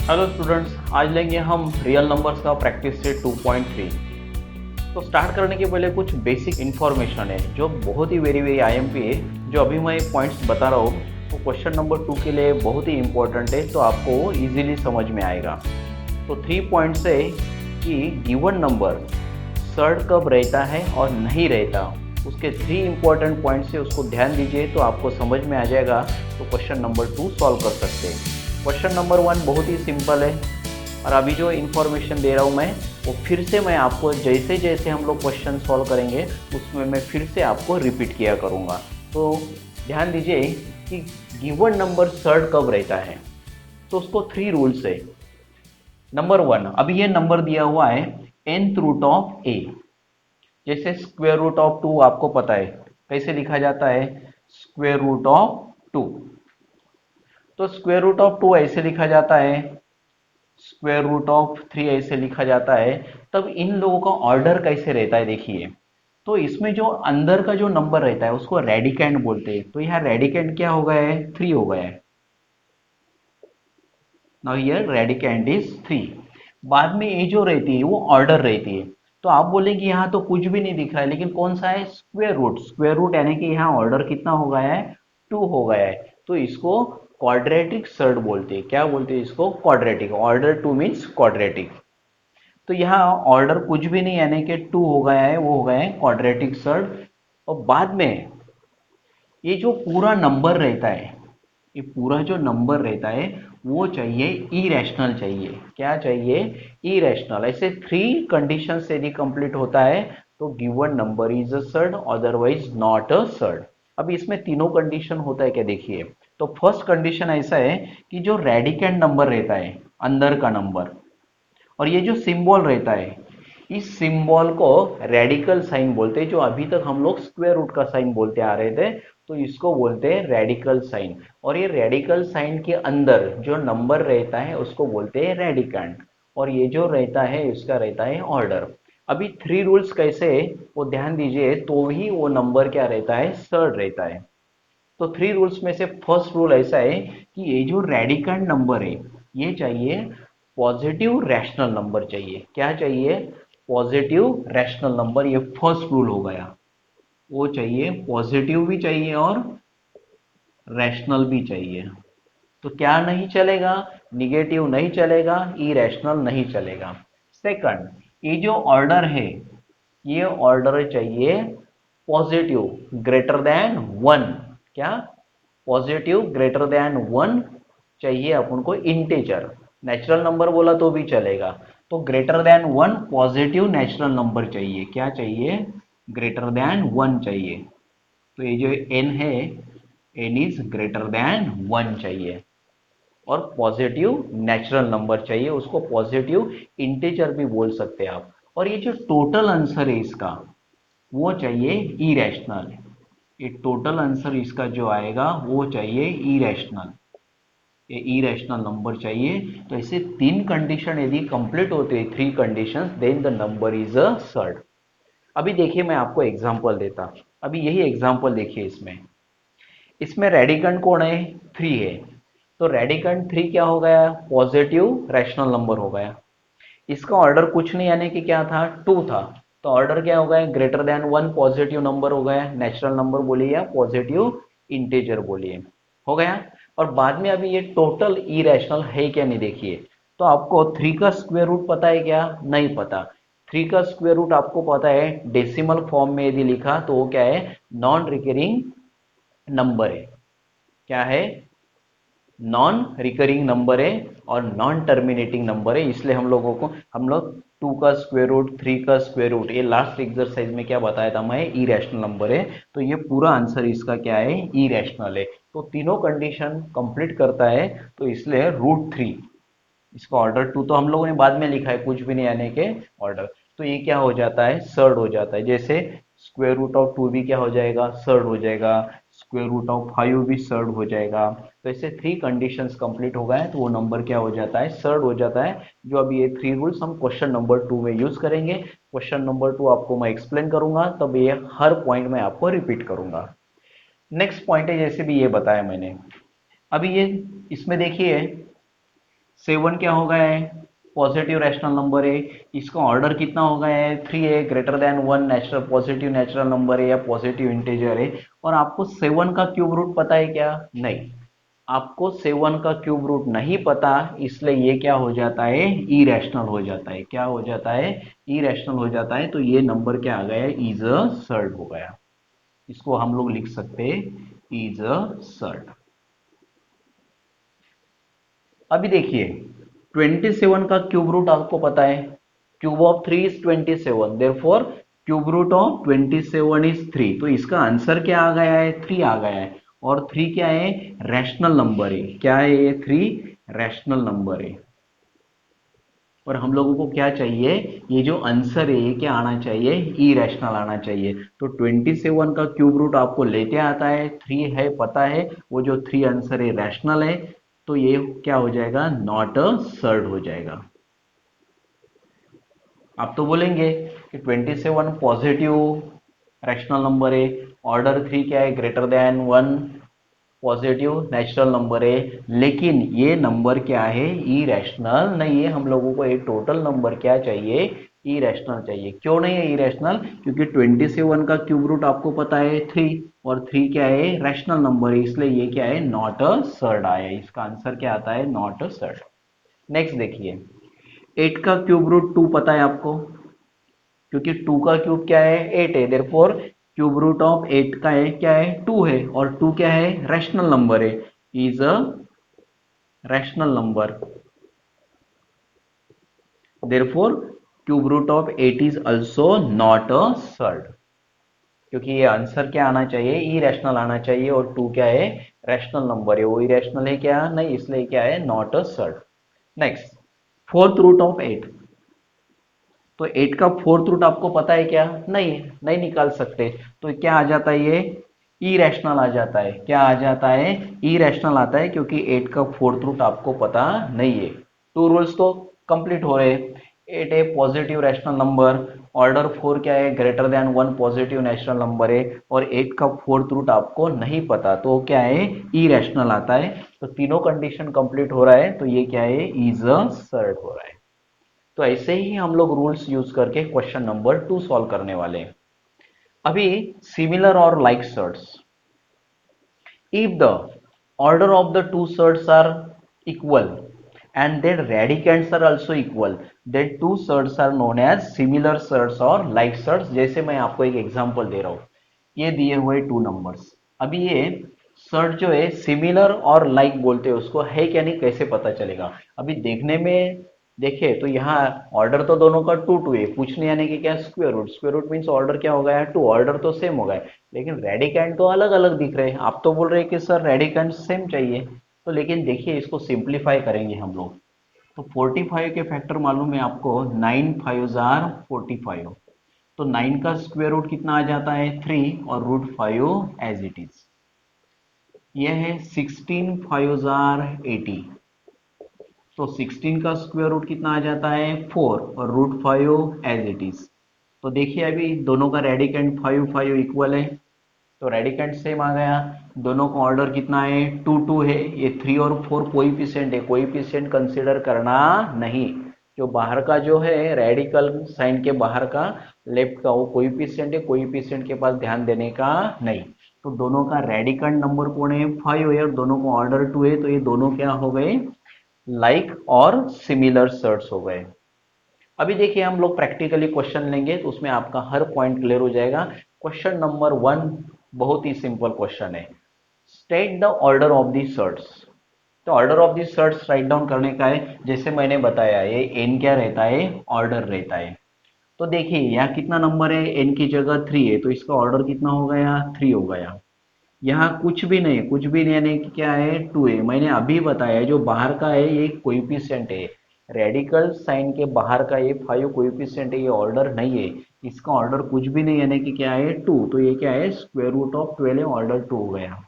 Hello students, आज लेंगे हम रियल नंबर्स का प्रैक्टिस सेट 2.3। तो स्टार्ट करने के पहले कुछ बेसिक इन्फॉर्मेशन है जो बहुत ही वेरी वेरी आईएमपी है। जो अभी मैं पॉइंट्स बता रहा हूँ वो क्वेश्चन नंबर 2 के लिए बहुत ही इंपॉर्टेंट है, तो आपको इजीली समझ में आएगा। तो 3 पॉइंट्स है कि गिवन नंबर सर्ड कब रहता है और नहीं रहता, उसके 3 इंपॉर्टेंट पॉइंट्स है, उसको ध्यान दीजिए तो आपको समझ में आ जाएगा। तो क्वेश्चन नंबर 2 सॉल्व कर सकते हैं। क्वेश्चन नंबर 1 बहुत ही सिंपल है, और अभी जो इन्फॉर्मेशन दे रहा हूँ मैं वो फिर से मैं आपको जैसे जैसे हम लोग क्वेश्चन सॉल्व करेंगे उसमें मैं फिर से आपको रिपीट किया करूँगा। तो ध्यान दीजिए कि गिवन नंबर सर्ड कब रहता है, तो उसको 3 रूल्स है। नंबर 1, अभी ये नंबर दिया हुआ है nth रूट ऑफ a। जैसे स्क्वायर रूट ऑफ 2 आपको पता है कैसे लिखा जाता है, स्क्वायर रूट ऑफ 2। तो स्क्वायर रूट ऑफ 2 ऐसे लिखा जाता है, स्क्वायर रूट ऑफ 3 ऐसे लिखा जाता है। तब इन लोगों का ऑर्डर कैसे रहता है देखिए। तो इसमें जो अंदर का जो नंबर रहता है उसको रेडिकेंड बोलते हैं। तो यहाँ रेडिकेंड क्या हो गया है, 3 हो गया है। Now here radicand is 3। बाद में ये जो रहती है वो ऑर्डर रहती है। तो आप बोलेंगे यहाँ तो कुछ भी नहीं दिख रहा है, लेकिन कौन सा है, स्क्वायर रूट। स्क्वायर रूट यानी कि यहाँ ऑर्डर कितना हो गया है, 2 हो गया है। तो इसको क्वाड्रेटिक सर्ड बोलते हैं। क्या बोलते हैं इसको, क्वाड्रेटिक। Order 2 means quadratic. तो यहाँ ऑर्डर कुछ भी नहीं यानी कि 2 हो गया है, वो हो गया है क्वाड्रेटिक सर्ड। और बाद में ये जो पूरा नंबर रहता है, ये पूरा जो नंबर रहता है वो चाहिए इरेशनल चाहिए। क्या चाहिए, इरेशनल। ऐसे 3 कंडीशंस यदि कंप्लीट होता है तो given number is a surd, otherwise not a surd. अब इसमें तीनों कंडीशन होता है क्या देखिए। तो फर्स्ट कंडीशन ऐसा है कि जो रेडिकेंड नंबर रहता है, अंदर का नंबर, और ये जो सिंबल रहता है, इस सिंबल को रेडिकल साइन बोलते हैं। जो अभी तक हम लोग स्क्वायर रूट का साइन बोलते आ रहे थे, तो इसको बोलते हैं रेडिकल साइन। और ये रेडिकल साइन के अंदर जो नंबर रहता है उसको बोलते हैं रेडिकेंड। और ये जो रहता है इसका रहता है ऑर्डर। अभी 3 रूल्स कैसे है वो ध्यान दीजिए, तो ही वो नंबर क्या रहता है, सर्ड रहता है। तो 3 रूल्स में से फर्स्ट रूल ऐसा है कि ये जो रेडिकेंड नंबर है ये चाहिए पॉजिटिव रैशनल नंबर चाहिए। क्या चाहिए, पॉजिटिव रैशनल नंबर। ये फर्स्ट रूल हो गया। वो चाहिए, पॉजिटिव भी चाहिए और रैशनल भी चाहिए। तो क्या नहीं चलेगा, निगेटिव नहीं चलेगा, इरेशनल नहीं चलेगा। सेकंड, ये जो ऑर्डर है ये ऑर्डर चाहिए पॉजिटिव ग्रेटर देन 1। क्या, पॉजिटिव ग्रेटर देन 1 चाहिए अपन को, इंटीजर। नेचुरल नंबर बोला तो भी चलेगा। तो greater than 1 positive natural number चाहिए। क्या चाहिए, ग्रेटर देन 1 चाहिए। तो ये जो n है, n इज ग्रेटर देन 1 चाहिए। और पॉजिटिव नेचुरल नंबर चाहिए, उसको पॉजिटिव इंटीजर भी बोल सकते हैं आप। और ये जो टोटल आंसर है इसका वो चाहिए इरेशनल। ये टोटल आंसर इसका जो आएगा वो चाहिए इरेशनल। ये इरेशनल नंबर चाहिए। तो ऐसे 3 कंडीशन यदि कंप्लीट होते हैं, 3 conditions, then the number is a surd. अभी देखिए मैं आपको एग्जांपल देता। अभी यही एग्जांपल देखिए, इसमें इसमें रेडिकंड कौन है, 3 है। तो रेडिकंड 3 क्या हो गया, पॉजिटिव रैशनल नंबर हो गया। इसका ऑर्डर कुछ नहीं यानी कि क्या था, 2 था। तो ऑर्डर क्या हो गया, ग्रेटर देन 1 पॉजिटिव नंबर हो गया। नेचुरल नंबर बोलिए या पॉजिटिव इंटीजर बोलिए, हो गया। और बाद में अभी ये टोटल इरेशनल है क्या नहीं देखिए। तो आपको 3 का स्क्वायर रूट पता है क्या, नहीं पता। 3 का स्क्वायर रूट आपको पता है डेसिमल फॉर्म में यदि लिखा तो वो क्या है, नॉन रिकरिंग नंबर है। क्या है, नॉन रिकरिंग नंबर है और नॉन टर्मिनेटिंग नंबर है। इसलिए हम लोग 2 का स्क्वायर रूट, 3 का स्क्वायर रूट, ये लास्ट एक्सरसाइज में क्या बताया था मैं, इरेशनल नंबर है। तो ये पूरा आंसर इसका क्या है, इरेशनल है। तो तीनों कंडीशन कंप्लीट करता है, तो इसलिए √3। इसका ऑर्डर 2 तो हम लोगों ने बाद में लिखा है, कुछ भी नहीं आने के ऑर्डर। तो ये क्या हो जाता है, सर्ड हो जाता है। जैसे स्क्वायर रूट ऑफ 2 भी क्या हो जाएगा, सर्ड हो जाएगा। स्क्वायर रूट ऑफ 5 भी सर्ड हो जाएगा। तो ऐसे 3 कंडीशंस कंप्लीट हो गए तो वो नंबर क्या हो जाता है, सर्ड हो जाता है। जो अभी ये 3 रूल्स हम क्वेश्चन नंबर 2 में यूज करेंगे। क्वेश्चन नंबर 2 आपको मैं एक्सप्लेन करूंगा, तब ये हर पॉइंट में आपको रिपीट करूंगा। नेक्स्ट पॉइंट है, जैसे भी ये बताया मैंने, अभी ये इसमें देखिए 7 क्या हो गया है, पॉजिटिव रैशनल नंबर है। इसका ऑर्डर कितना हो गया है, 3 है, greater than 1 natural positive natural number है या पॉजिटिव इंटीजर है। और आपको 7 का क्यूब रूट पता है क्या, नहीं, आपको 7 का क्यूब रूट नहीं पता, इसलिए ये क्या हो जाता है, इरेशनल हो जाता है। क्या हो जाता है, इरेशनल हो जाता है। तो ये नंबर क्या आ गया, इज अ सर्ड हो गया। इसको हम लोग लिख सकते हैं इज अ सर्ड। अभी देखिए 27 का क्यूब रूट आपको पता है, cube of 3 is 27, therefore cube root of 27 is 3। तो इसका आंसर क्या आ गया है, 3 आ गया है। और 3 क्या है, रैशनल नंबर है। क्या है ये, 3 रैशनल नंबर है। और हम लोगों को क्या चाहिए, ये जो आंसर है ये क्या आना चाहिए, इरेशनल आना चाहिए। तो 27 का क्यूब रूट आपको लेते आता है, 3 है पता है, वो जो 3 आंसर है रैशनल है। तो ये क्या हो जाएगा, नॉट अ सर्ड हो जाएगा। आप तो बोलेंगे कि 27 पॉजिटिव रैशनल नंबर है, ऑर्डर 3 क्या है, greater than 1 positive natural number है, लेकिन ये नंबर क्या है, इरेशनल नहीं है। हम लोगों को एक टोटल नंबर क्या चाहिए, इरेशनल चाहिए। क्यों नहीं है इरेशनल, क्योंकि 27 का क्यूब रूट आपको पता है 3, और 3 क्या है, रैशनल नंबर है, इसलिए ये क्या है, नॉट अ सर्ड आया। इसका आंसर क्या आता है, नॉट अ सर्ड। नेक्स्ट देखिए 8 का क्यूब रूट 2 पता है आपको, क्योंकि 2 का क्यूब क्या है, 8 है, देयरफॉर क्यूब रूट ऑफ 8 का है क्या है, 2 है। और 2 क्या है, रैशनल नंबर है, is a rational number, therefore cube root of 8 is also not a surd. क्योंकि ये आंसर क्या आना चाहिए, इरेशनल आना चाहिए, और 2 क्या है, रैशनल नंबर है, वो इरेशनल है क्या, नहीं, इसलिए क्या है, not a surd. Next fourth root of 8, तो 8 का फोर्थ रूट आपको पता है क्या, नहीं, नहीं निकाल सकते। तो क्या आ जाता है, ये इरेशनल आ जाता है। क्या आ जाता है, इरेशनल आता है, क्योंकि 8 का फोर्थ रूट आपको पता नहीं है। टू रूल्स तो कंप्लीट हो रहे। 8 है पॉजिटिव रैशनल नंबर, ऑर्डर 4 क्या है, greater than 1 positive natural number है, और 8 का फोर्थ रूट आपको नहीं पता, तो क्या है, इरेशनल आता है। तो तीनों कंडीशन कंप्लीट हो रहा है, तो ये क्या है, इज अ सर्ड हो रहा है। तो ऐसे ही हम लोग रूल्स यूज करके क्वेश्चन नंबर 2 सॉल्व करने वाले हैं। अभी सिमिलर और like surds, if the order of the two surds are equal and their radicands are also equal, then two surds are known as similar surds or like surds। जैसे मैं आपको एक example दे रहा हूं, ये दिए हुए 2 नंबर्स, अभी ये सर्ड जो है सिमिलर और लाइक बोलते हैं उसको, है क्या नहीं, कैसे पता चलेगा। अभी देखने में देखिए तो यहाँ ऑर्डर तो दोनों का 2 2 है, पूछने आने के क्या, square root, square root means order क्या हो गया, 2, ऑर्डर तो सेम हो गया, लेकिन रेडिकैंड तो अलग अलग दिख रहे हैं। आप तो बोल रहे हैं कि सर रेडिकैंड सेम चाहिए, तो लेकिन देखिए इसको सिंप्लीफाई करेंगे हम लोग। तो 45 के फैक्टर मालूम है आपको, 9 5 जार 45, तो 9 का स्क्वायर रूट कितना आ जाता है, 3, और रूट 5 एज इट इज। यह है 16 5 जार 80, तो 16 का स्क्वायर रूट कितना आ जाता है, 4, और रूट 5 एज इट इज। तो देखिए अभी दोनों का रेडिकेंड 5 5 इक्वल है, तो रेडिकेंड सेम आ गया। दोनों का ऑर्डर कितना है, 2 2 है। ये 3 और 4 कोएफिशिएंट है, कोएफिशिएंट कंसीडर करना नहीं। जो बाहर का जो है रेडिकल साइन के बाहर का लेफ्ट का वो कोएफिशिएंट है, कोएफिशिएंट के पास ध्यान देने का नहीं। तो दोनों का रेडिकेंड नंबर कौन है, 5 है, और दोनों का ऑर्डर 2 है, तो ये दोनों क्या हो गए, लाइक और सिमिलर सर्ट्स हो गए। अभी देखिए हम लोग प्रैक्टिकली क्वेश्चन लेंगे, तो उसमें आपका हर पॉइंट क्लियर हो जाएगा। क्वेश्चन नंबर 1 बहुत ही सिंपल क्वेश्चन है, state the order of the surds. तो order of the surds write down करने का है, जैसे मैंने बताया ये एन क्या रहता है, ऑर्डर रहता है। तो देखिए यहाँ कितना नंबर है, एन की जगह 3 है, तो इसका ऑर्डर कितना हो गया, 3 हो गया। यहाँ कुछ भी नहीं, कुछ भी नहीं, यानी कि क्या है, 2 है। मैंने अभी बताया जो बाहर का है ये कोएफिशिएंट है, रेडिकल साइन के बाहर का ये 5 कोएफिशिएंट है, ये ऑर्डर नहीं है। इसका ऑर्डर कुछ भी नहीं, यानी कि क्या है, 2, तो ये क्या है, स्क्वायर रूट ऑफ 12 है, ऑर्डर 2 हो गया।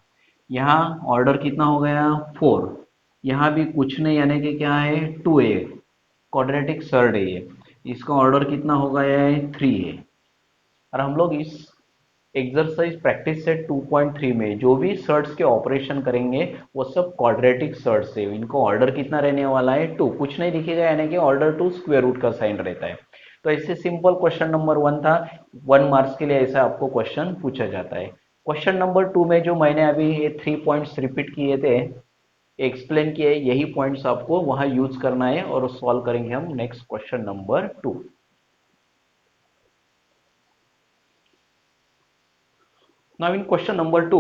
यहाँ ऑर्डर कितना हो गया, 4। यहाँ भी कुछ नहीं, यानी कि क्या है, 2 है, क्वाड्रेटिक सर्ड है ये। इसका ऑर्डर कितना हो गया है, 3 है। और हम लोग इस एक्सरसाइज प्रैक्टिस सेट 2.3 में जो भी सर्ट्स के ऑपरेशन करेंगे वो सब क्वाड्रेटिक सर्ट्स है। इनको ऑर्डर कितना रहने वाला है 2, कुछ नहीं दिखेगा, यानी कि ऑर्डर 2 स्क्वायर रूट का साइन रहता है। तो ऐसे सिंपल क्वेश्चन नंबर 1 था, 1 मार्क्स के लिए ऐसा आपको क्वेश्चन पूछा जाता है। क्वेश्चन नंबर 2 में जो मैंने अभी ये 3 पॉइंट्स रिपीट किए थे, एक्सप्लेन किए, यही पॉइंट्स आपको वहां यूज करना है और सॉल्व करेंगे हम next question number 2। Now in question number 2,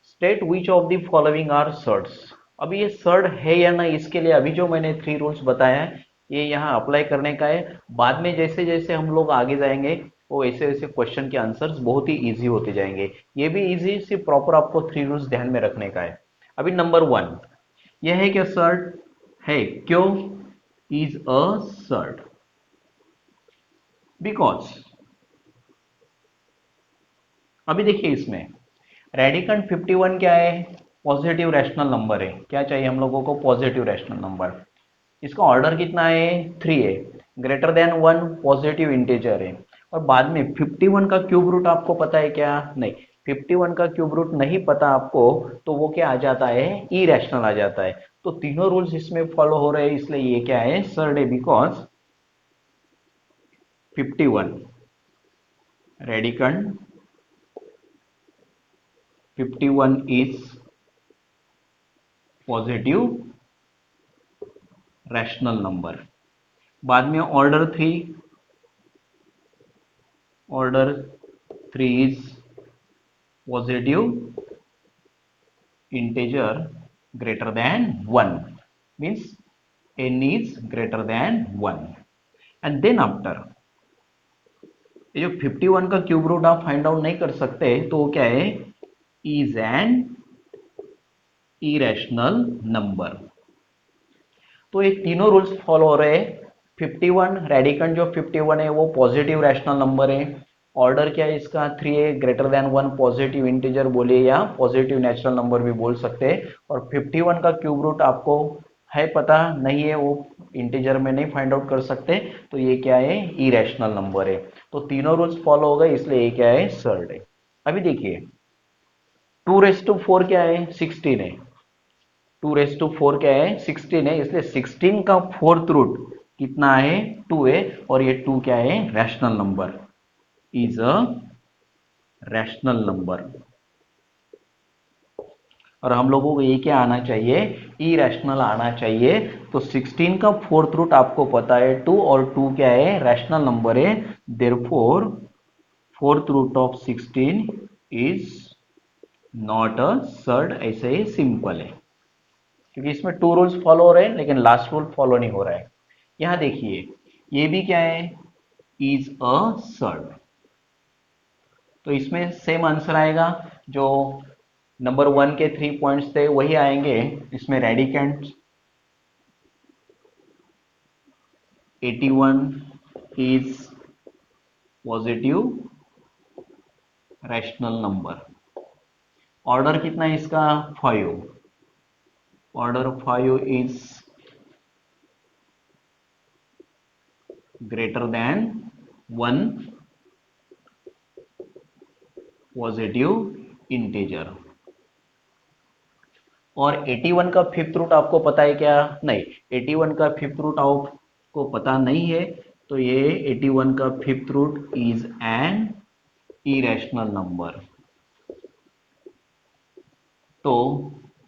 state which of the following are surds. अभी ये सर्ड है या ना, इसके लिए अभी जो मैंने 3 रूल्स बताया है ये यहाँ अप्लाई करने का है। बाद में जैसे जैसे हम लोग आगे जाएंगे वो ऐसे वैसे क्वेश्चन के आंसर्स बहुत ही इजी होते जाएंगे। ये भी इजी, सिर्फ प्रॉपर आपको 3 रूल्स ध्यान में रखने का है। अभी नंबर 1 यह है कि सर्ड है, क्यों इज अ सर्ड, बिकॉज अभी देखिए इसमें रेडिकंड 51 क्या है, पॉजिटिव रैशनल नंबर है। क्या चाहिए हम लोगों को, पॉजिटिव रैशनल नंबर। इसका ऑर्डर कितना है 3 है, ग्रेटर देन 1, पॉजिटिव इंटीजर है। और बाद में 51 का क्यूब रूट आपको पता है क्या, नहीं, 51 का क्यूब रूट नहीं पता आपको, तो वो क्या आ जाता है, ई रैशनल आ जाता है। तो तीनों रूल्स इसमें फॉलो हो रहे हैं, इसलिए ये क्या है, सर्ड है, because 51 radicand 51 is positive rational number. बाद में order 3 is positive integer greater than 1, means n is greater than 1। And then after ये जो 51 का क्यूब रूट आप फाइंड आउट नहीं कर सकते, तो वो क्या है, इज एन इरेशनल नंबर। तो ये तीनों रूल्स फॉलो हो रहे हैं। 51 रेडिकंड जो 51 है वो पॉजिटिव रैशनल नंबर है। ऑर्डर क्या है इसका, 3 है, ग्रेटर देन 1, पॉजिटिव इंटीजर बोलिए या पॉजिटिव नेचुरल नंबर भी बोल सकते हैं। और 51 का क्यूब रूट आपको है पता नहीं है, वो इंटीजर में नहीं फाइंड आउट कर सकते, तो ये क्या है, इरेशनल नंबर है। तो तीनों रूल्स फॉलो हो गए, इसलिए ये क्या है, सर्ड है। अभी देखिए 2⁴ क्या है, 16 है। 2⁴ क्या है, 16 है, इसलिए 16 का फोर्थ रूट कितना है, 2 है। और ये 2 क्या है, rational number, is a rational number. और हम लोगों को ये क्या आना चाहिए, इरेशनल आना चाहिए। तो 16 का फोर्थ रूट आपको पता है 2, और 2 क्या है, रैशनल नंबर है। Therefore fourth root of 16 is not a surd, ऐसे ही सिंपल है। क्योंकि इसमें 2 रूल्स फॉलो हो रहे हैं लेकिन लास्ट रूल फॉलो नहीं हो रहा है। यहां देखिए ये भी क्या है, इज अ सर्ड। तो इसमें सेम आंसर आएगा, जो नंबर 1 के 3 पॉइंट्स थे वही आएंगे। इसमें radicand 81 is positive rational number. Order कितना है इसका, 5, order 5 is greater than 1, positive integer. और 81 का फिफ्थ रूट आपको पता है क्या, नहीं, 81 का फिफ्थ रूट आपको पता नहीं है, तो ये 81 का fifth root is an irrational number. तो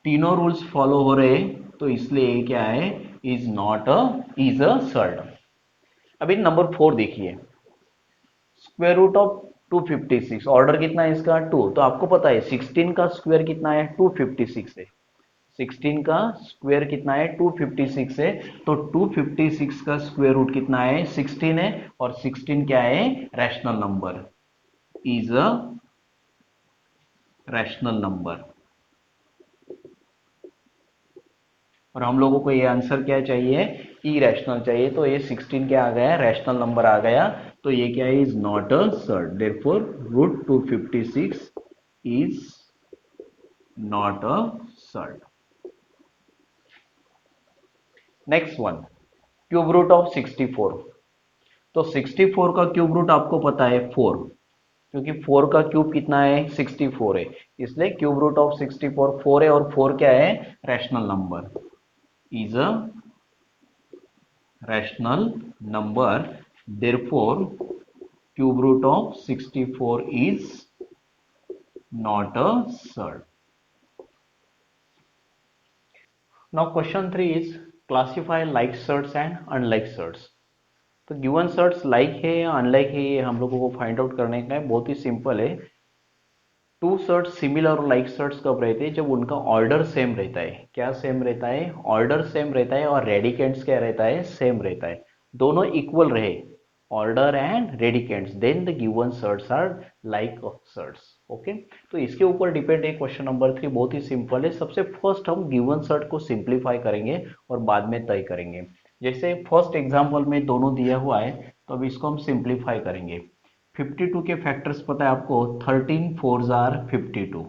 तीनों रूल्स फॉलो हो रहे हैं, तो इसलिए ये क्या है, is not a, is a surd. अभी नंबर 4 देखिए, स्क्वायर रूट ऑफ 256, ऑर्डर कितना है इसका, 2। तो आपको पता है 16 का स्क्वायर कितना है, 256 है। 16 का स्क्वायर कितना है, 256 है। तो 256 का स्क्वायर रूट कितना है, 16 है। और 16 क्या है, rational number, is a rational number. और हम लोगों को ये आंसर क्या चाहिए, ई रैशनल चाहिए। तो ये 16 क्या आ गया, रैशनल नंबर आ गया। तो ये क्या है, is not a surd, therefore root 256 is not a surd. Next one, cube root of 64। तो 64 का क्यूब रूट आपको पता है 4, क्योंकि 4 का क्यूब कितना है 64 है, इसलिए क्यूब रूट ऑफ 64 4 है, और 4 क्या है rational number, is a rational number, therefore cube root of 64 is not a surd. Now question 3 is classify like certs and unlike certs. तो गिवन सर्ट्स लाइक है या अनलाइक है ये हम लोगों को फाइंड आउट करने का है. बहुत ही सिंपल है. टू सर्ट्स सिमिलर और लाइक सर्ट्स कब रहते हैं, जब उनका ऑर्डर सेम रहता है. क्या सेम रहता है, ऑर्डर सेम रहता है, और रेडिकेंट्स क्या रहता है सेम रहता है. दोनों इक्वल रहे, order and radicands, then the given surds are like surds. Okay, तो इसके ऊपर डिपेंड है क्वेश्चन नंबर 3. बहुत ही सिंपल है. सबसे फर्स्ट हम गिवन सर्ट को सिंप्लीफाई करेंगे और बाद में तय करेंगे. जैसे फर्स्ट एग्जांपल में दोनों दिया हुआ है, तो अब इसको हम सिंप्लीफाई करेंगे. 52 के फैक्टर्स पता है आपको, 13 4 आर 52.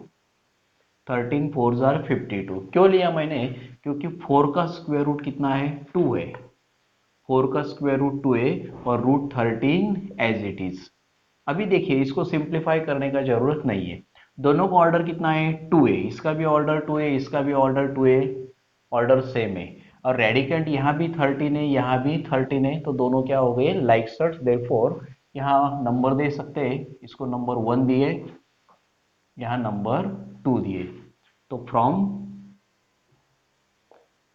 13 4 आर 52 क्यों लिया मैंने, क्योंकि 4 का स्क्वायर रूट कितना है 2 है. 4 का स्क्वायर रूट 2 है और रूट 13 एज इट इज. अभी देखिए इसको सिंप्लीफाई करने का जरूरत नहीं है. दोनों का ऑर्डर कितना है 2 है, इसका भी ऑर्डर 2 है, इसका भी ऑर्डर 2 है, ऑर्डर सेम है. और रेडिकेंट यहाँ भी 13 है, यहाँ भी 13 है, तो दोनों क्या हो गए लाइक सर्ट्स. देयरफॉर यहाँ नंबर दे सकते हैं, इसको नंबर 1 दिए, यहाँ नंबर 2 दिए. तो from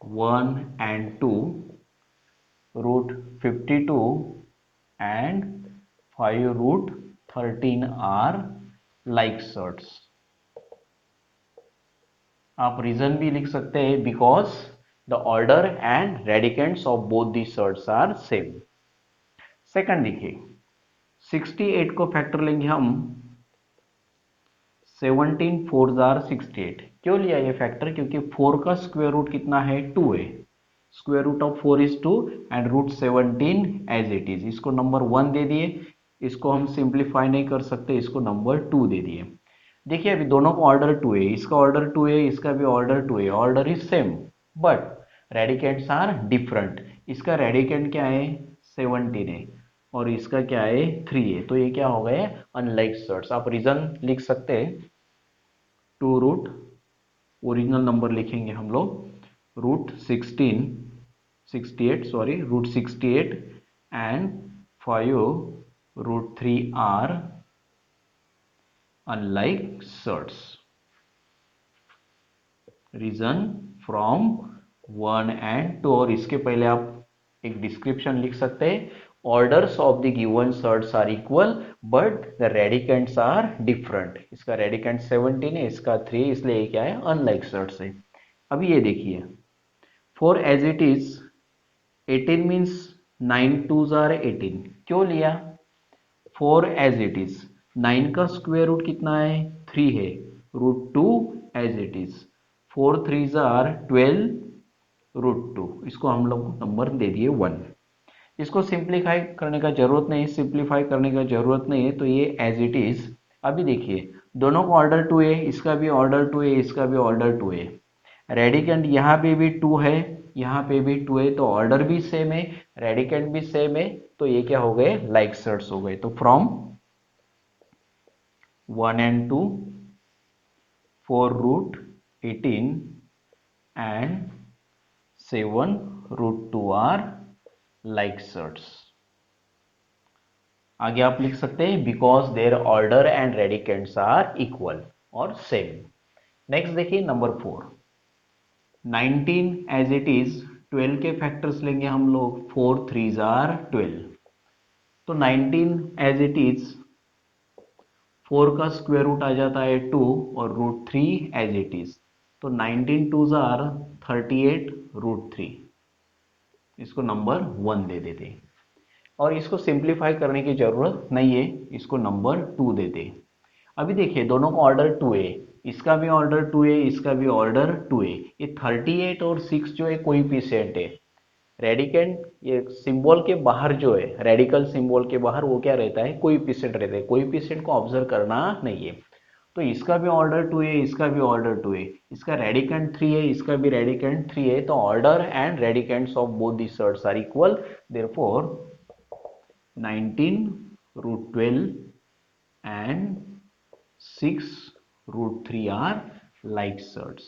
1 and 2 root 52 and 5 root 13 are like surds. आप रीजन भी लिख सकते हैं, because the order and radicands of both the surds are same. Second देखिए, 68 को फैक्टर लेंगे हम. 17 4 आर 68. क्यों लिया ये फैक्टर, क्योंकि 4 का स्क्वायर रूट कितना है 2 है. Square root of 4 is 2 and root 17 as it is. इसको नंबर 1 दे दिए, इसको हम सिंप्लीफाई नहीं कर सकते, इसको नंबर 2 दे दिए. देखिए अभी दोनों का ऑर्डर 2 है, इसका ऑर्डर 2 है, इसका भी ऑर्डर 2 है, order is same, but radicands are different. इसका रेडिकेंट क्या है 17 है, और इसका क्या है 3 है, तो ये क्या हो गए अनलाइक सर्ट्स. आप रीजन लिख सकते हैं. 2 रूट, ओरिजिनल नंबर लिखेंगे हम लोग, root 68 sorry, root 68 and 5 root 3 are unlike surds. Reason from 1 and 2. और इसके पहले आप एक डिस्क्रिप्शन लिख सकते हैं. Orders of the given surds are equal but the radicands are different. इसका रेडिकेंट 17 है, इसका 3, इसलिए ये क्या है अनलाइक सर्ट्स है. अभी ये देखिए, 4 as it is 18 means 9 2s are 18. क्यों लिया 4 एज इट इज. 9 का स्क्वायर रूट कितना है 3 है, root 2 as it is. 4 3s are 12 root 2. इसको हम लोग नंबर दे दिए 1. इसको सिंप्लीफाई करने का जरूरत नहीं, सिंप्लीफाई करने का जरूरत नहीं है, तो ये एज इट इज. अभी देखिए दोनों का ऑर्डर 2 है, इसका भी ऑर्डर 2 है, इसका भी ऑर्डर 2 है. रेडिकेंट यहाँ पे भी 2 है, यहाँ पे भी 2 है, तो ऑर्डर भी सेम है, रेडिकेंट भी सेम है, तो ये क्या हो गए लाइक सर्ट्स हो गए. तो from 1 and 2 4 root 18 and 7 root 2 are like surds. आगे आप लिख सकते हैं because their order and radicands are equal और सेम. नेक्स्ट देखिए नंबर 4. 19 as it is. 12 के फैक्टर्स लेंगे हम लोग. 4 3s आर 12. तो 19 एज इट इज 4 का स्क्वायर रूट आ जाता है 2 और रूट 3 एज इट इज. तो 19 2s आर 38 रूट 3. इसको नंबर 1 दे देते, और इसको सिंप्लीफाई करने की जरूरत नहीं है, इसको नंबर 2 देते. अभी देखिए दोनों का ऑर्डर 2 है, इसका भी ऑर्डर 2 है, इसका भी ऑर्डर 2 है. ये 38 और 6 जो है कोएफिशिएंट है. रेडिकेंट ये सिंबल के बाहर जो है, रेडिकल सिंबल के बाहर वो क्या रहता है कोएफिशिएंट रहता है. कोएफिशिएंट को ऑब्जर्व करना नहीं है. तो इसका भी ऑर्डर 2 है, इसका भी ऑर्डर 2 है, इसका रेडिकेंट 3 है, इसका भी रेडिकेंट 3 है, तो order and radicands of both the surds are equal. Therefore 19 root 12 and 6 root 3 are like surds।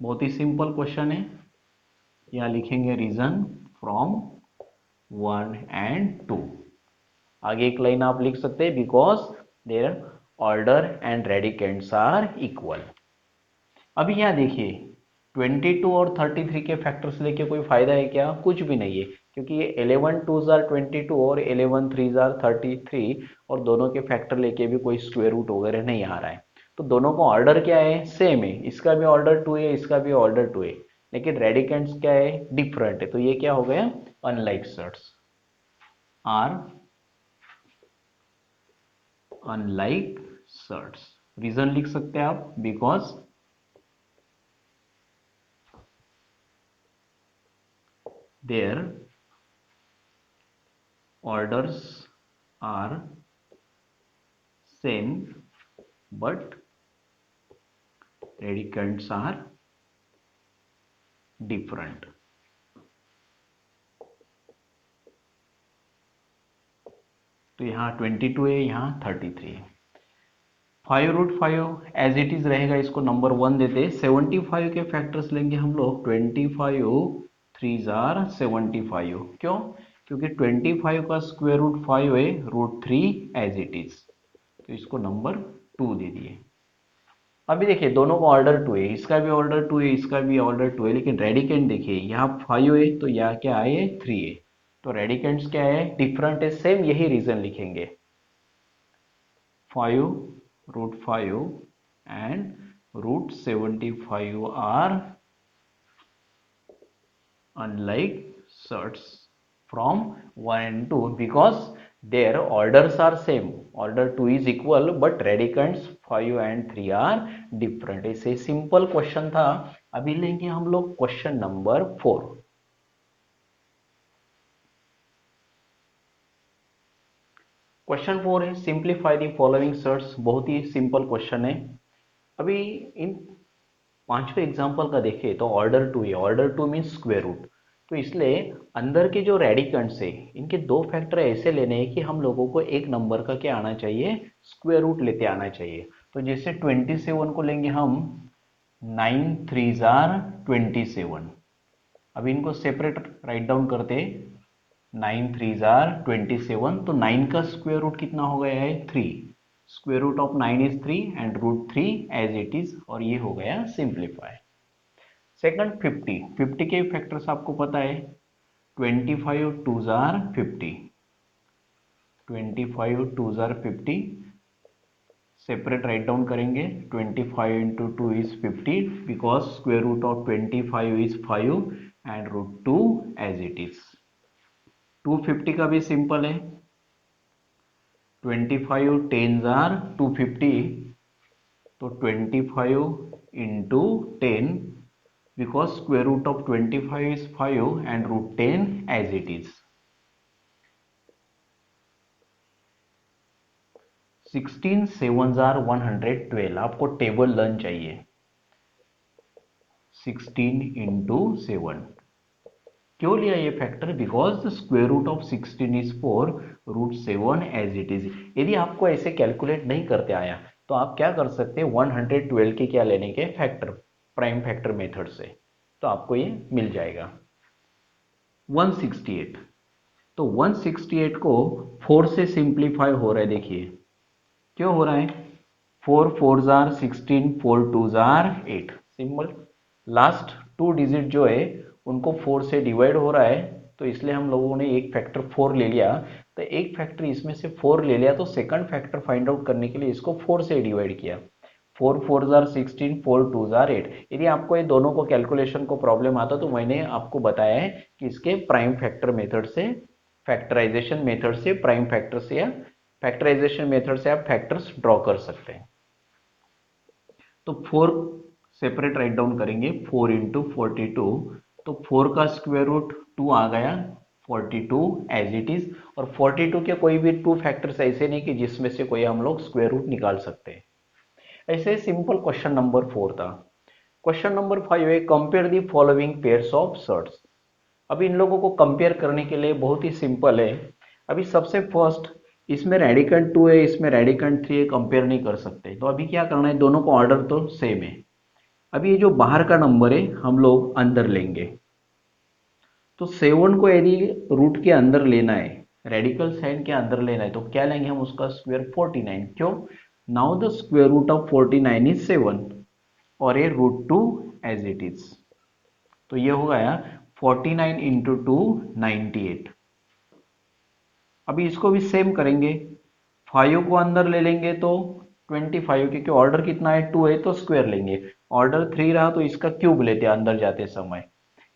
बहुत ही सिंपल क्वेश्चन है। यहाँ लिखेंगे रीजन फ्रॉम 1 एंड 2। आगे एक लाइन आप लिख सकते हैं because their order and radicands are equal. अभी यहाँ देखिए 22 और 33 के फैक्टर्स लेके कोई फायदा है क्या? कुछ भी नहीं है, क्योंकि ये 11 2s आर 22 और 11 3s आर 33 और दोनों के फैक्टर लेके भी कोई स्क्वायर रूट वगैरह नहीं आ रहा है। तो दोनों का ऑर्डर क्या है? सेम है। इसका भी ऑर्डर 2 है, इसका भी ऑर्डर 2 है, लेकिन रेडिकेंट्स क्या है? डिफरेंट है। तो ये क्या हो गया? Unlike surds are unlike surds. Reason लिख सकते हैं आप because their orders are same but radicands are different। तो यहाँ 22 है, यहाँ 33 है। 5 रूट 5 एज इट इज रहेगा, इसको नंबर 1 देते। 75 के फैक्टर्स लेंगे हम लोग। 25 3s आर 75। क्यों? क्योंकि 25 का स्क्वायर रूट 5 है, रूट 3 एज इट इज, तो इसको नंबर 2 दे दिए। अभी देखिए दोनों का ऑर्डर 2 है, इसका भी ऑर्डर 2 है, इसका भी ऑर्डर 2 है, लेकिन रेडिकेंट देखिए यहाँ 5 है तो यहाँ क्या है? 3 है। तो रेडिकेंट्स क्या है? डिफरेंट है। सेम यही रीजन लिखेंगे। 5 root 5 and root 75 are unlike surds from 1 and 2 because their orders are same। order 2 is equal but radicands 5 and 3 are different। इसे सिंपल क्वेश्चन था। अभी लेंगे हम लोग क्वेश्चन नंबर 4। क्वेश्चन 4 है सिंप्लीफाई द फॉलोइंग सर्ट्स। बहुत ही सिंपल क्वेश्चन है। अभी इन पांचवें एग्जाम्पल का देखें तो ऑर्डर 2 है। Order 2 means square root. तो इसलिए अंदर के जो रेडिकेंट्स है इनके दो फैक्टर ऐसे लेने हैं कि हम लोगों को एक नंबर का क्या आना चाहिए? स्क्वायर रूट लेते आना चाहिए। तो जैसे 27 को लेंगे हम 9 3s आर 27। अभी इनको सेपरेट राइट डाउन करते। 9 3s आर 27। तो 9 का स्क्वायर रूट कितना हो गया है? 3। Square root of 9 is 3 and root 3 as it is, और ये हो गया सिंप्लीफाई। सेकंड 50। 50 के फैक्टर्स आपको पता है। 25 2s are 50। 25 2s are 50। Separate write down करेंगे। 25 into 2 is 50 because square root of 25 is 5 and root 2 as it is. 250 का भी सिंपल है। 25 10s आर 250। तो 25 into 10 because square root of 25 is 5 and root 10 as it is। 16 7s are 112। आपको table learn चाहिए। 16 into 7। क्यों लिया ये फैक्टर? Because the square root of 16 is 4 root 7 as it is. यदि आपको ऐसे कैलकुलेट नहीं करते आया तो आप क्या कर सकते हैं? 112 के क्या लेने के? फैक्टर, प्राइम फैक्टर मेथड से, तो आपको ये मिल जाएगा। 168। तो 168 को 4 से सिंप्लीफाई हो रहा है। देखिए क्यों हो रहा है? 4 4s are 16, 4 2s are 8। Simple. Last 2 digit जो है उनको 4 से डिवाइड हो रहा है, तो इसलिए हम लोगों ने एक फैक्टर 4 ले लिया। तो एक फैक्टर इसमें से 4 ले लिया, तो सेकंड फैक्टर फाइंड आउट करने के लिए इसको 4 से डिवाइड किया। 4 4s आर 16, 4 2s आर 8। यदि आपको ये दोनों को कैलकुलेशन को प्रॉब्लम आता तो मैंने आपको बताया है कि इसके प्राइम फैक्टर मेथड से, फैक्टराइजेशन मेथड से, प्राइम फैक्टर से या फैक्टराइजेशन मेथड से आप फैक्टर्स ड्रॉ कर सकते हैं। तो 4 सेपरेट राइट डाउन करेंगे। 4 इंटू 42। तो 4 का स्क्वायर रूट 2 आ गया, 42 एज इट इज। और 42 के कोई भी 2 फैक्टर्स ऐसे नहीं कि जिसमें से कोई हम लोग स्क्वायर रूट निकाल सकते हैं। ऐसे सिंपल क्वेश्चन नंबर 4 था। क्वेश्चन नंबर 5 है compare the following pairs of surds. अभी इन लोगों को कंपेयर करने के लिए बहुत ही सिंपल है। अभी सबसे फर्स्ट इसमें रेडिकंड 2 है, इसमें रेडिकंड 3 है, कंपेयर नहीं कर सकते। तो अभी क्या करना है, दोनों को ऑर्डर तो सेम है। अभी ये जो बाहर का नंबर है हम लोग अंदर लेंगे। तो 7 को यदि रूट के अंदर लेना है, रेडिकल साइन के अंदर लेना है, तो क्या लेंगे हम, उसका स्क्वायर 49। क्यों? Now the square root of 49 is 7 और ये रूट 2 एज इट इज। तो ये हो गया 49 इंटू 2 98। अभी इसको भी सेम करेंगे, 5 को अंदर ले लेंगे तो 25, क्योंकि ऑर्डर कितना है 2 है तो स्क्वायर लेंगे। ऑर्डर 3 रहा तो इसका क्यूब लेते हैं अंदर जाते समय।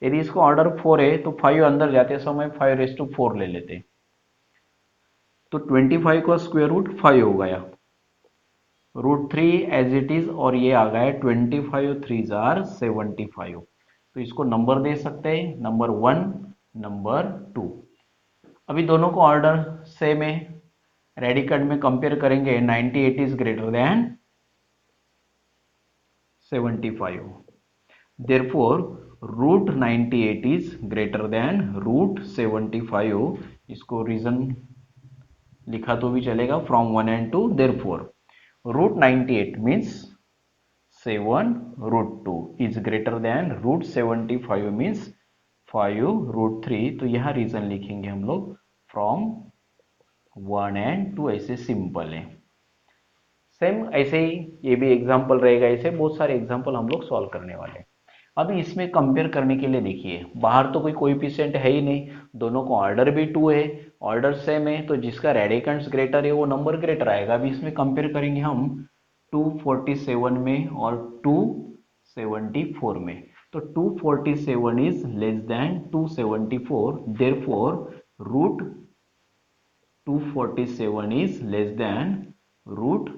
यदि इसको ऑर्डर 4 है तो 5 अंदर जाते समय 5 रेज़ टू 4 ले लेते हैं। तो 25 का स्क्वायर रूट 5 हो गया, रूट 3 एज इट इज, और ये आ गया 25 3 जार 75। तो इसको नंबर दे सकते हैं, नंबर 1, नंबर 2। अभी दोनों को ऑर्डर सेम है, रेडिकंड में कंपेयर करेंगे, 98 is greater than 75, therefore root 98 is greater than root 75। इसको रीजन लिखा तो भी चलेगा, from 1 and 2, therefore root 98 means 7 root 2 is greater than root 75 means 5 root 3। तो यह रीजन लिखेंगे हम लोग, फ्रॉम 1 एंड 2, ऐसे सिंपल है। सेम ऐसे ही ये भी एग्जाम्पल रहेगा, ऐसे बहुत सारे एग्जाम्पल हम लोग सॉल्व करने वाले हैं। अभी इसमें कंपेयर करने के लिए देखिए, बाहर तो कोई कोएफिशिएंट है ही नहीं, दोनों को ऑर्डर भी 2 है, ऑर्डर सेम है, तो जिसका रेडिकंड्स ग्रेटर है वो नंबर ग्रेटर आएगा। अभी इसमें कंपेयर करेंगे हम 247 में और 274 में। तो 247 is less than 274, therefore root 247 is less than root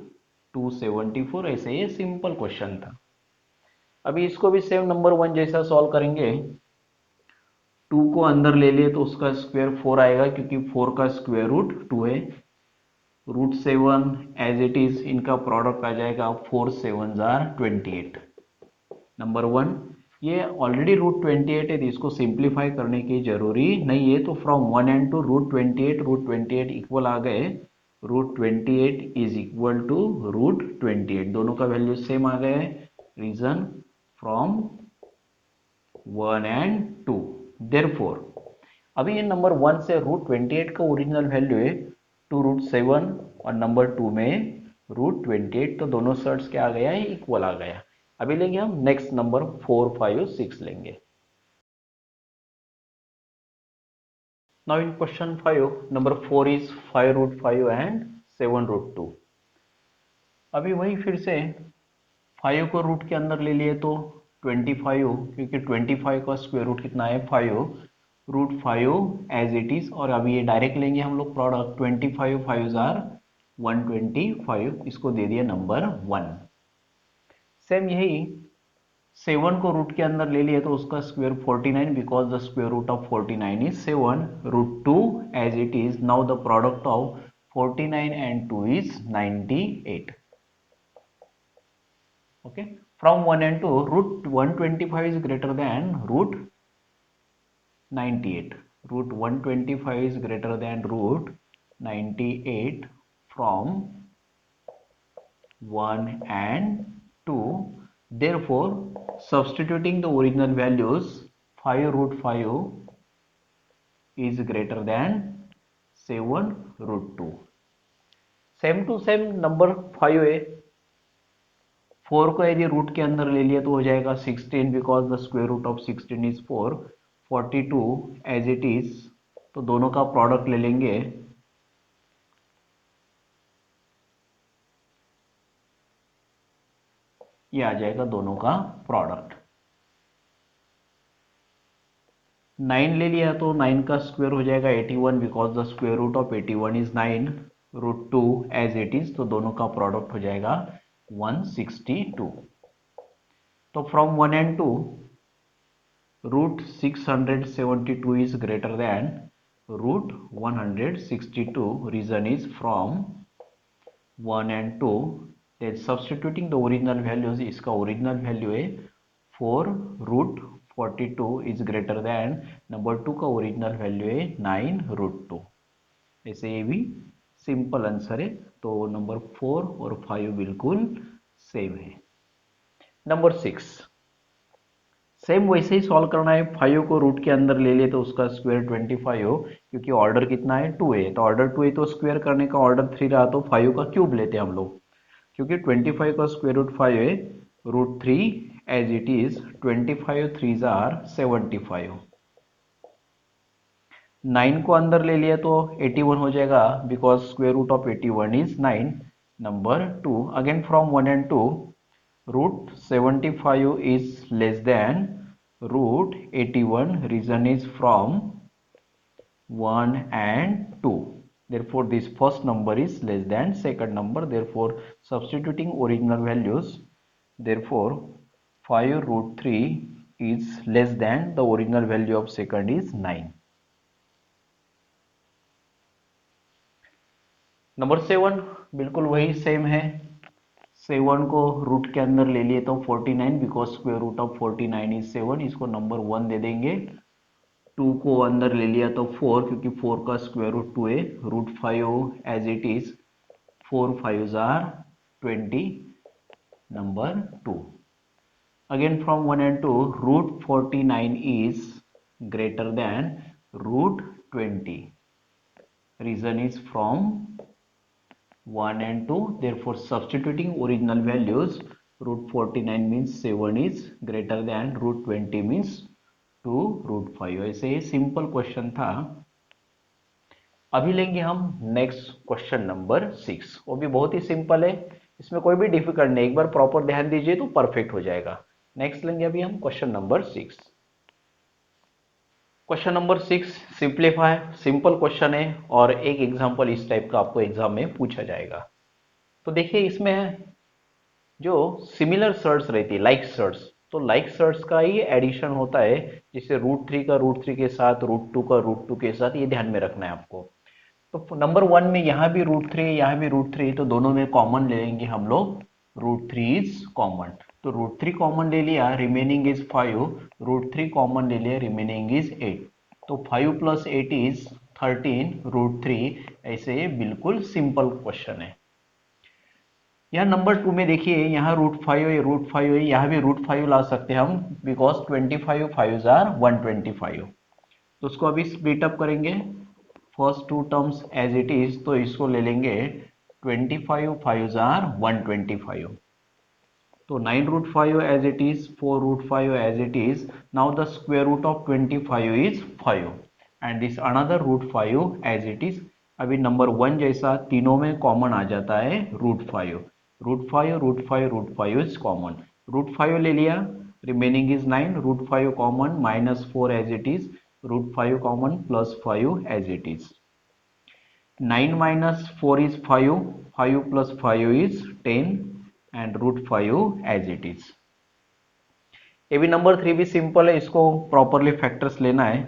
274। ऐसे ये सिंपल क्वेश्चन था। अभी इसको भी सेम नंबर 1 जैसा सॉल्व करेंगे। 2 को अंदर ले लिए तो उसका स्क्वायर 4 आएगा, क्योंकि 4 का स्क्वायर रूट 2 है। रूट 7 एज इट इज, इनका प्रोडक्ट आ जाएगा 4 7 जार 28, नंबर 1। ये ऑलरेडी रूट 28 है, तो इसको सिंप्लीफाई करने की जरूरी नहीं है। तो from 1 and to root 28 equal आ गए, root 28 is equal to root 28, दोनों का वैल्यू सेम आ गए। रीजन फ्रॉम 1 एंड 2, देयरफॉर अभी ये नंबर 1 से रूट 28 का ओरिजिनल वैल्यू है 2 रूट 7, और नंबर 2 में रूट 28, तो दोनों सर्ट्स क्या आ गया है, इक्वल आ गया। अभी लेंगे हम नेक्स्ट नंबर 4 5 6 लेंगे। Now in question 5 number 4 is 5 root 5 and 7 root 2। अभी वही फिर से 5 को रूट के अंदर ले लिए तो 25, क्योंकि 25 का स्क्वायर रूट कितना है 5, रूट 5 एज इट इज। और अभी ये डायरेक्ट लेंगे हम लोग प्रोडक्ट, 25 5 जार 125, इसको दे दिया नंबर 1। सेम यही 7 को रूट के अंदर ले लिए तो उसका square 49, because the square root of 49 is 7, root 2 as it is. Now the product of 49 and 2 is 98। Okay, from 1 and 2, root 125 is greater than root 98. Root 125 is greater than root 98 from 1 and 2. Therefore, substituting the original values, 5 root 5 is greater than 7 root 2. Same to same number 5 है, 4 को यदि root के अंदर ले लिया तो हो जाएगा 16, because the square root of 16 is 4, 42 as it is. तो दोनों का प्रोडक्ट ले लेंगे, ये आ जाएगा दोनों का प्रोडक्ट। 9 ले लिया तो 9 का स्क्वायर हो जाएगा 81, because the square root of 81 is 9, root 2 as it is. तो दोनों का प्रोडक्ट हो जाएगा 162। तो from 1 and 2, root 672 is greater than root 162. Reason is from 1 and 2, then substituting the original values, इसका original value है 4 root 42 is greater than, number 2 का original value है 9 root 2। ऐसे ये भी सिंपल आंसर है। तो नंबर 4 और 5 बिल्कुल सेम है। नंबर 6, सेम वैसे ही सॉल्व करना है। 5 को रूट के अंदर ले लिए तो उसका स्क्वायर 25 हो, क्योंकि ऑर्डर कितना है 2 है, तो ऑर्डर 2 है तो स्क्वायर करने का ऑर्डर 3 रहा, तो 5 का क्यूब लेते हैं हम लोग, क्योंकि 25 का स्क्वायर रूट 5 है, root 3 as it is 25 3s are 75। 9 को अंदर ले लिया तो 81 हो जाएगा, because square root of 81 is 9। Number 2, again from 1 and 2, root 75 is less than root 81, reason is from 1 and 2, therefore this first number is less than second number, therefore substituting original values, therefore 5 root 3 is less than the original value of second is 9. Number 7 बिल्कुल वही same है। 7 को root के अंदर ले लिए तो 49, because square root of 49 is 7, इसको नंबर 1 दे देंगे। 2 को अंदर ले लिया तो 4, क्योंकि 4 का स्क्वायर रूट 2 है, root 5 as it is 4 5s are 20, number 2। Again from 1 and 2, root 49 is greater than root 20, reason is from 1 and 2, therefore substituting original values, root 49 means 7 is greater than root 20 means 2 root 5। ऐसे ही simple question था। अभी लेंगे हम next question number 6, वो भी बहुत ही सिंपल है, इसमें कोई भी डिफिकल्ट नहीं, एक बार प्रॉपर ध्यान दीजिए तो परफेक्ट हो जाएगा। नेक्स्ट लेंगे अभी हम question number 6। Question number 6 simplify, simple question है और एक एग्जांपल इस टाइप का आपको एग्जाम में पूछा जाएगा। तो देखिए इसमें जो सिमिलर सर्ट्स रहती है, लाइक सर्ट्स, तो लाइक सर्ट्स का ही एडिशन होता है, जिसे रूट 3 का रूट 3 के साथ, रूट 2 का रूट 2 के साथ, ये ध्यान में रखना है आपको। तो नंबर 1 में यहाँ भी रूट 3 है, यहाँ भी रूट 3 है, तो दोनों में कॉमन ले लेंगे हम लोग, रूट 3 इज कॉमन, तो रूट 3 कॉमन ले लिया, रिमेनिंग इज 5, रूट 3 कॉमन ले लिया, रिमेनिंग इज 8, तो 5 + 8 इज 13 रूट 3। ऐसे बिल्कुल सिंपल क्वेश्चन है। यहाँ नंबर 2 में देखिए, यहाँ रूट 5 है, रूट 5 है, यहाँ भी रूट 5 ला सकते हैं हम, बिकॉज 25 5s आर 125, तो उसको अभी स्प्लिट अप करेंगे, first 2 terms as it is, तो इसको ले लेंगे 25 5s आर 125, तो 9 root 5 as it is, 4 root 5 as it is, now the square root of 25 is 5 and this another root 5 as it is. अभी नंबर 1 जैसा तीनों में कॉमन आ जाता है root 5, root 5 root 5 root 5 is common, root 5 ले लिया, remaining is 9, root 5 common, -4 as it is, root 5 common, +5 as it is, 9 - 4 is 5, 5 + 5 is 10 and root 5 as it is। ये भी नंबर 3 भी सिंपल है, इसको प्रॉपरली फैक्टर्स लेना है,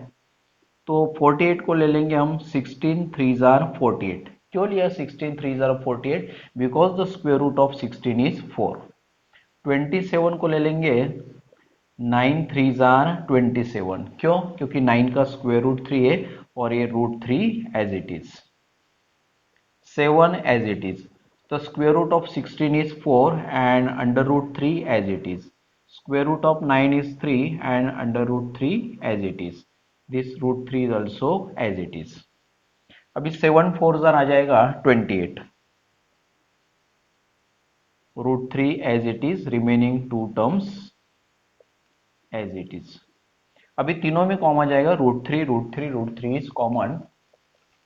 तो 48 को ले लेंगे हम, 16 3s आर 48, क्यों लिया 16 3s are 48, because the square root of 16 is 4। 27 को ले लेंगे, 9 3s आर 27, क्यों, क्योंकि 9 का स्क्वायर रूट 3 है और ये root 3 as it is. 7 as it is, the square root of 16 is 4 and under root 3 as it is, square root of 9 is 3 and under root 3 as it is, this root 3 is also as it is। अभी 7 4s आ जाएगा 28, root 3 as it is, remaining 2 terms as it is। अभी तीनों में common आ जाएगा, root 3 root 3 root 3 is common,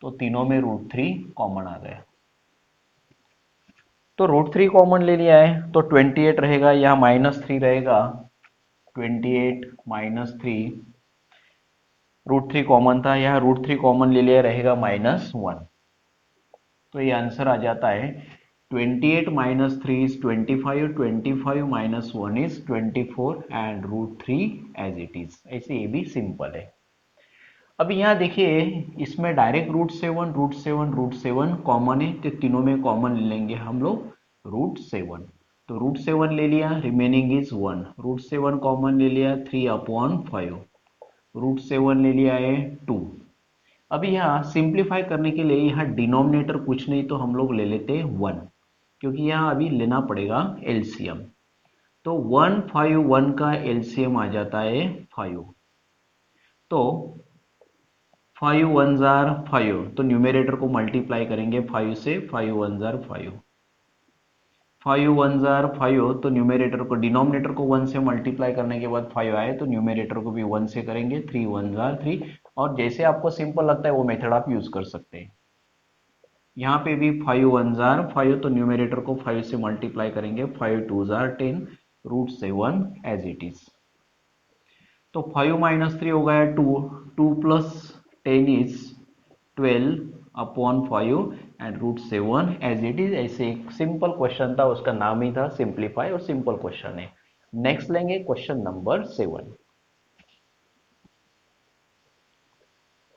तो तीनों में रूट 3 कॉमन आ गया, तो रूट 3 कॉमन ले लिया है, तो 28 रहेगा, यहाँ -3 रहेगा, 28 -3, रूट 3 कॉमन था, यहाँ रूट 3 कॉमन ले लिया, रहेगा -1, तो ये आंसर आ जाता है 28 - 3 is 25, 25 - 1 is 24 and root 3 as it is. ऐसे ये भी सिंपल है। अभी यहाँ देखिए, इसमें direct root 7 root 7 root 7 common है, तो तीनों में कॉमन ले लेंगे हम लोग रूट 7, तो रूट 7 ले लिया, रिमेनिंग इज 1, रूट 7 कॉमन ले लिया, 3/5, रूट 7 ले लिया है 2, अभी यहाँ सिंप्लीफाई करने के लिए यहाँ डिनोमिनेटर कुछ नहीं तो हम लोग ले लेते हैं 1, क्योंकि यहाँ अभी लेना पड़ेगा एलसीएम। तो 151 का एलसीएम आ जाता है 5। तो 5 वन जार 5, तो न्यूमरेटर को मल्टीप्लाई करेंगे 5 से, 5 वन जार 5, 5 वन जार 5, तो न्यूमरेटर को डिनोमिनेटर को 1 से मल्टीप्लाई करने के बाद 5 आए तो न्यूमरेटर को भी 1 से करेंगे, 3 वन जार 3। और जैसे आपको सिंपल लगता है वो मेथड आप यूज कर सकते हैं। यहाँ पे भी 5 वन जार 5, तो न्यूमरेटर को 5 से मल्टीप्लाई करेंगे, 5 टू जार 10, रूट 7 एज इट इज। तो 5 माइनस 3 हो गया 2, 2 plus 10 is 12 upon 5 and root 7 as it is. ऐसे एक सिंपल क्वेश्चन था, उसका नाम ही था सिंप्लीफाई और सिंपल क्वेश्चन है। नेक्स्ट लेंगे क्वेश्चन नंबर 7।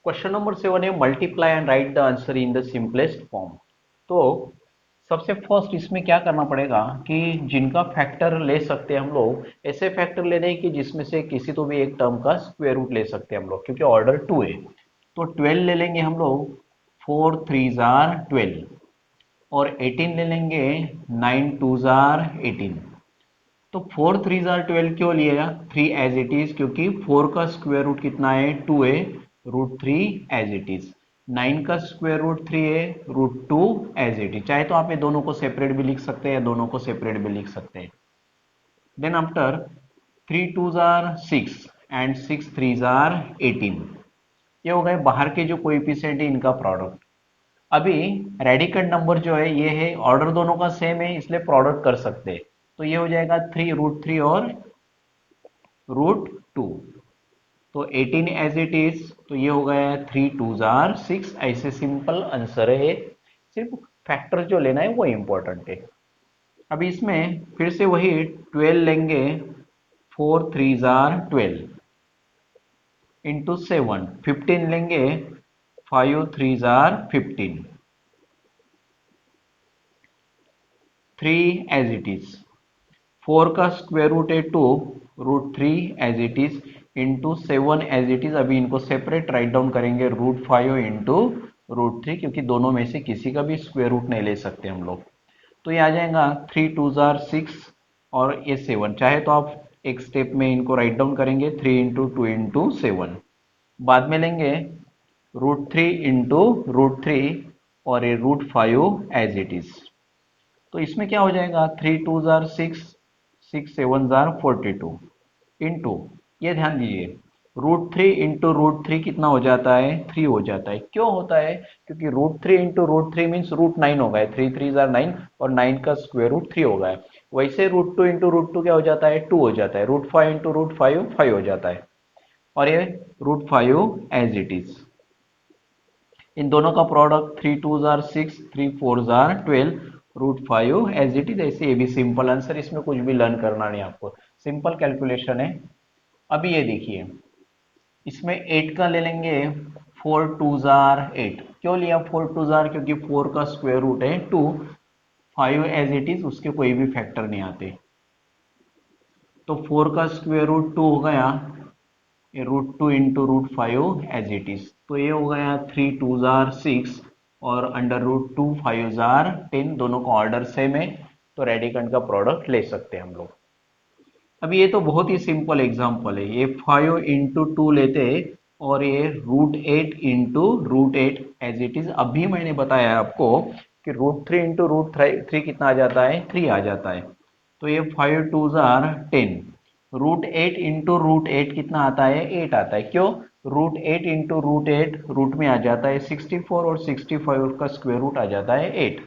क्वेश्चन नंबर 7 है multiply and right the answer in the simplest form. तो सबसे फर्स्ट इसमें क्या करना पड़ेगा कि जिनका फैक्टर ले सकते हैं हम लोग, ऐसे फैक्टर ले रहे हैं कि जिसमें से किसी तो भी एक टर्म का स्क्वायर रूट ले सकते हैं हम लोग, क्योंकि ऑर्डर 2 है। तो 12 ले लेंगे हम लोग, 4 थ्री जार 12, और 18 ले लेंगे, 9 टू जार 18। तो 4 थ्री जार 12 क्यों लिएगा, 3 एज इट इज, क्योंकि 4 का स्क्वायर रूट कितना है 2 है, रूट 3 एज इट इज। 9 का स्क्वायर रूट 3 है, रूट 2 एज इट इज। चाहे तो आप ये दोनों को सेपरेट भी लिख सकते हैं या दोनों को सेपरेट भी लिख सकते हैं। देन आफ्टर 3 टू जार 6 एंड 6 थ्री जार 18। ये हो गए बाहर के जो कोएफिशिएंट है इनका प्रोडक्ट। अभी रेडिकल नंबर जो है ये है, ऑर्डर दोनों का सेम है इसलिए प्रोडक्ट कर सकते हैं। तो ये हो जाएगा 3 रूट 3 और रूट 2। तो 18 एज इट इज, तो ये हो गया 3 टू जार 6। ऐसे सिंपल आंसर है, सिर्फ फैक्टर जो लेना है वो इंपॉर्टेंट है। अभी इसमें फिर से वही 12 लेंगे, 4 थ्री जार 12 इंटू 7, 15 लेंगे, 5 थ्री जार 15, 3 एज इट इज। 4 का स्क्वायर रूट है 2, root 3 as it is, into 7 as it is. अभी इनको सेपरेट राइट डाउन करेंगे, रूट 5 इंटू रूट 3, क्योंकि दोनों में से किसी का भी स्क्वायर रूट नहीं ले सकते हम लोग। तो ये आ जाएगा 3 टू जार 6 और ये 7। चाहे तो आप एक स्टेप में इनको राइट डाउन करेंगे, 3 इंटू 2 इंटू 7। बाद में लेंगे रूट 3 इंटू रूट 3 और ये रूट 5 एज इट इज। तो इसमें क्या हो जाएगा, 3 टू जार 6, 6 7 जार 42 इंटू, ये ध्यान दीजिए, रूट 3 इंटू रूट 3 कितना हो जाता है, 3 हो जाता है। क्यों होता है, क्योंकि root 3 into root 3 means root 9 हो गए, 3 3 जार 9 और 9 का स्क्वायर रूट 3 हो गया है। वैसे रूट 2 इंटू रूट 2 क्या हो जाता है, 2 हो जाता है। रूट 5 इंटू रूट 5 5 हो जाता है, और ये रूट 5 एज इट इज। इन दोनों का प्रोडक्ट 3 टू जार 6, 3 4 जार 12, रूट 5 एज इट इज। ऐसे ये भी सिंपल आंसर, इसमें कुछ भी लर्न करना नहीं आपको, सिंपल कैलकुलेशन है। अभी ये देखिए, इसमें 8 का ले लेंगे, 4 टू जार 8। क्यों लिया 4 टू जार, क्योंकि 4 का स्क्वायर रूट है 2, 5 एज इट इज, उसके कोई भी फैक्टर नहीं आते। तो 4 का स्क्वायर रूट 2 हो गया, ये root 2 into root 5 as it is. तो ये हो गया 3 टू जार 6 और अंडर रूट 2 5 जार 10, दोनों का ऑर्डर सेम है, तो रेडिकंड का प्रोडक्ट ले सकते हैं हम लोग। अभी ये तो बहुत ही सिंपल एग्जांपल है, ये 5 इंटू 2 लेते और ये root 8 into root 8 as it is. अभी मैंने बताया आपको कि रूट 3 इंटू रूट 3 कितना आ जाता है, 3 आ जाता है। तो ये 5 टू जार 10, रूट 8 इंटू रूट 8 कितना आता है, 8 आता है। क्यों, रूट 8 इंटू रूट 8 रूट में आ जाता है 64 और 65 का स्क्वायर रूट आ जाता है 8।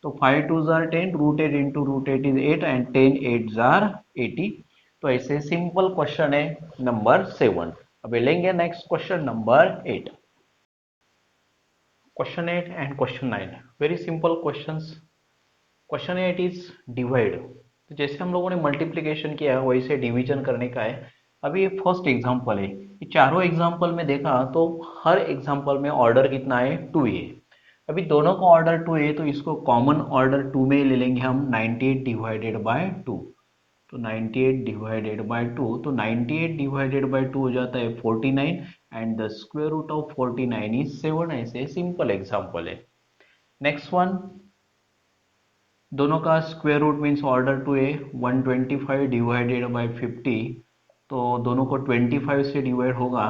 तो 5 टू जार 10, root 8 into root 8 is 8 and 10 8 जार 80। तो ऐसे सिंपल क्वेश्चन है नंबर 7। अभी लेंगे next question number 8। Question 8 and question 9 very simple questions. Question 8 is divide. तो जैसे हम लोगों ने मल्टीप्लिकेशन किया है वैसे डिवीजन करने का है। अभी ये फर्स्ट एग्जांपल है, ये चारों एग्जांपल में देखा तो हर एग्जांपल में ऑर्डर कितना है, 2 है। अभी दोनों का ऑर्डर 2 है तो इसको कॉमन ऑर्डर 2 में ले लेंगे हम, 98 डिवाइडेड बाय 2। तो 98 डिवाइडेड बाय 2, तो 98 डिवाइडेड बाय 2 हो जाता है 49 and the square root of 49 is 7। ऐसे सिंपल एग्जाम्पल है। नेक्स्ट वन, दोनों का square root means order two a 125 divided by 50, तो दोनों को 25 से डिवाइड होगा।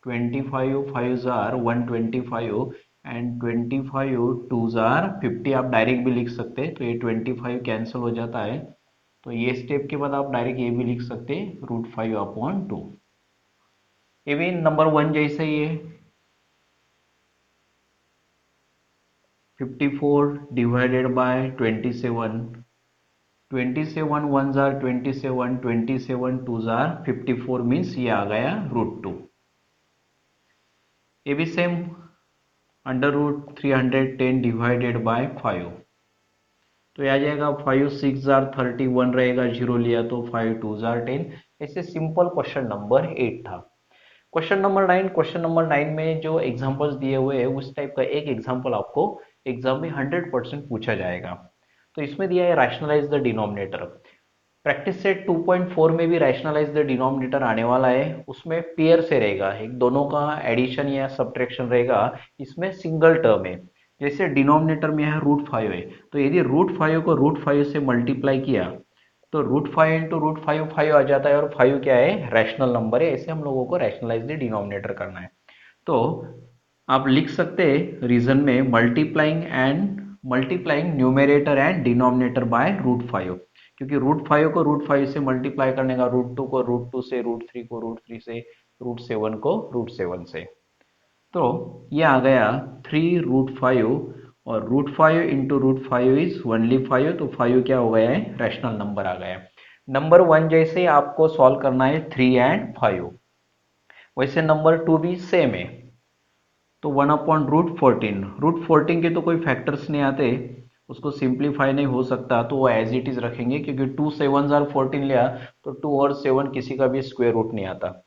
25 5 जार 125 एंड 25 2 जार 50। आप डायरेक्ट भी लिख सकते हैं, तो ये 25 कैंसिल हो जाता है, तो ये स्टेप के बाद आप डायरेक्ट ये भी लिख सकते हैं √5/2। ये भी नंबर 1 जैसे ही है। 54 divided by 27, 27 1 jar 27, 27 2 jar 54 means ये आ गया √2। ये भी सेम, √310 डिवाइडेड बाय 5, तो ये आ जाएगा 5 6 जार 31 रहेगा, 0 लिया तो 5 2 जार 10। ऐसे सिंपल क्वेश्चन नंबर 8 था। क्वेश्चन नंबर 9, क्वेश्चन नंबर 9 में जो एग्जांपल्स दिए हुए हैं उस टाइप का एक एग्जांपल आपको एग्जाम में 100% पूछा जाएगा। तो इसमें दिया है rationalise the denominator. Practice set 2.4 में भी रैशनलाइज द डिनोमिनेटर आने वाला है, उसमें पेयर से रहेगा, एक दोनों का एडिशन या सब्ट्रैक्शन रहेगा। इसमें सिंगल टर्म है, जैसे डिनोमिनेटर में है √5 है, तो यदि √5 को √5 से मल्टीप्लाई किया तो √5 इंटू √5 5 आ जाता है, और 5 क्या है, रैशनल नंबर है। ऐसे हम लोगों को रैशनलाइज द डिनोमिनेटर करना है। तो आप लिख सकते हैं रीजन में multiplying numerator and denominator bye √5, क्योंकि √5 को √5 से मल्टीप्लाई करने का, √2 को √2 से, √3 को √3 से, √7 को √7 से, तो ये आ गया 3√5, और √5 इंटू √5 इज ओनली 5, तो 5 क्या हो गया है, रैशनल नंबर आ गया। नंबर 1 जैसे आपको सॉल्व करना है 3 एंड 5, वैसे नंबर 2 भी सेम है। तो 1/√14, √14 के तो कोई फैक्टर्स नहीं आते, उसको सिंप्लीफाई नहीं हो सकता, तो वो एज इट इज रखेंगे, क्योंकि 2 7 जार 14 लिया तो 2 और 7 किसी का भी स्क्वायर रूट नहीं आता।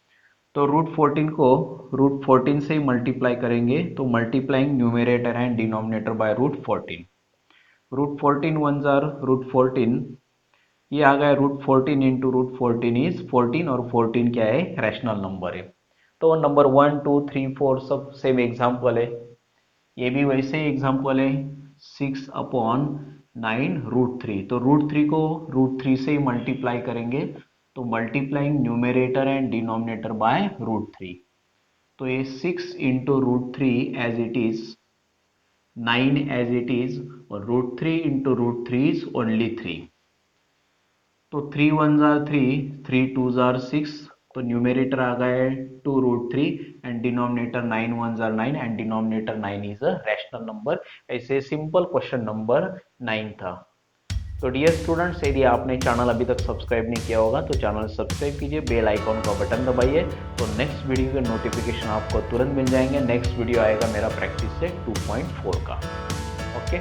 तो √14 को √14 से ही मल्टीप्लाई करेंगे, तो multiplying numerator and denominator bye √14। √14 1 jar √14, ये आ गया √14 इंटू √14 इज 14, और 14 क्या है, रैशनल नंबर है। तो नंबर 1 2 3 4 सब सेम एग्जाम्पल है। ये भी वैसे ही एग्जाम्पल है, 6/9 √3, तो √3 को √3 से ही मल्टीप्लाई करेंगे, तो multiplying numerator and denominator by √3, तो ये 6 into √3 as it is, 9 as it is, और √3 इंटू √3 इज ओनली 3, तो 3 1 जार 3, 3 2 जार 6, तो न्यूमरेटर आ गया है 2√3 and denominator 9 1 jar 9, and denominator 9 is a rational number. ऐसे सिंपल क्वेश्चन नंबर 9 था। तो डियर स्टूडेंट्स, यदि आपने चैनल अभी तक सब्सक्राइब नहीं किया होगा तो चैनल सब्सक्राइब कीजिए, बेल आइकॉन का बटन दबाइए, तो नेक्स्ट वीडियो के नोटिफिकेशन आपको तुरंत मिल जाएंगे। नेक्स्ट वीडियो आएगा मेरा प्रैक्टिस सेट 2.4 का। ओके।